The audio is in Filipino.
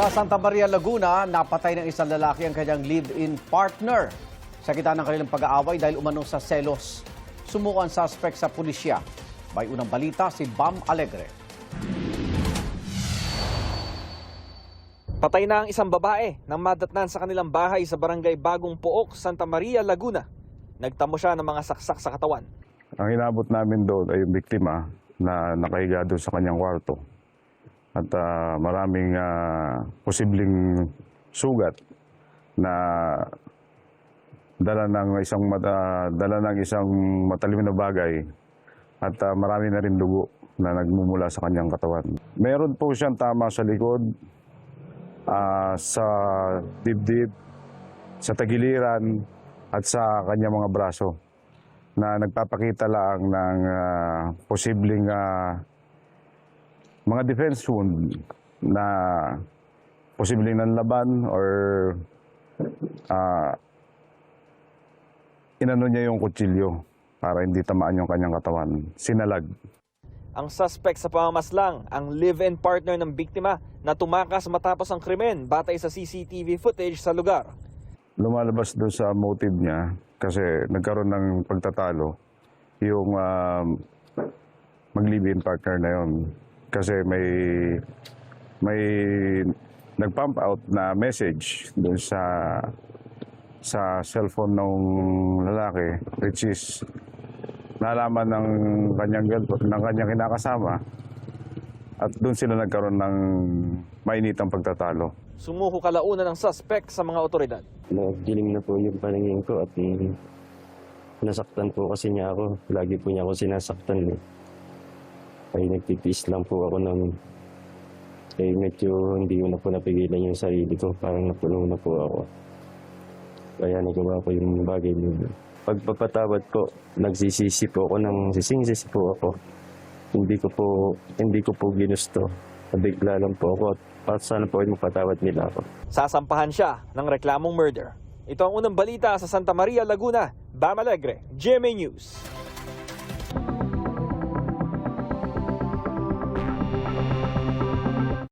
Sa Santa Maria, Laguna, napatay ng isang lalaki ang kanyang live-in partner sa gitna ng kanilang pag-aaway dahil umano sa selos. Sumuko ang suspect sa pulisya. May unang balita si Bam Alegre. Patay na ang isang babae nang madatnan sa kanilang bahay sa barangay Bagong Pook, Santa Maria, Laguna. Nagtamo siya ng mga saksak sa katawan. Ang inabot namin doon ay yung biktima na nakahiga doon sa kanyang kwarto. At maraming posibleng sugat na dala ng isang matalim na bagay at marami na rin dugo na nagmumula sa kanyang katawan. Meron po siyang tama sa likod, sa dibdib, sa tagiliran at sa kanyang mga braso na nagpapakita lang ng posibleng mga defense wound na posibleng nanlaban or inano niya yung kutsilyo para hindi tamaan yung kanyang katawan. Sinalag. Ang suspect sa pamamaslang, ang live-in partner ng biktima na tumakas matapos ang krimen batay sa CCTV footage sa lugar. Lumalabas doon sa motive niya kasi nagkaroon ng pagtatalo yung mag-live-in partner na yon. Kasi may nag-pump out na message doon sa cellphone ng lalaki, which is nalaman ng kanyang kinakasama at doon sila nagkaroon ng mainitang pagtatalo. Sumuko kalaunan ng suspect sa mga otoridad. Nagdilim na po yung paningin ko at nasaktan po kasi niya ako. Lagi po niya ako sinasaktan. Ay nagtitiis lang po ako ng medyo hindi ko na po napigilan yung sarili ko. Parang napuno na po ako. Kaya nagawa ko yung bagay niyo. Pagpapatawad po, nagsisisi po ako sising-sisi po ako. Hindi ko po ginusto. Nabigla lang po ako at sana po ay mapatawad nila ako. Sasampahan siya ng reklamong murder. Ito ang unang balita sa Santa Maria, Laguna. Bam Alegre, GMA News.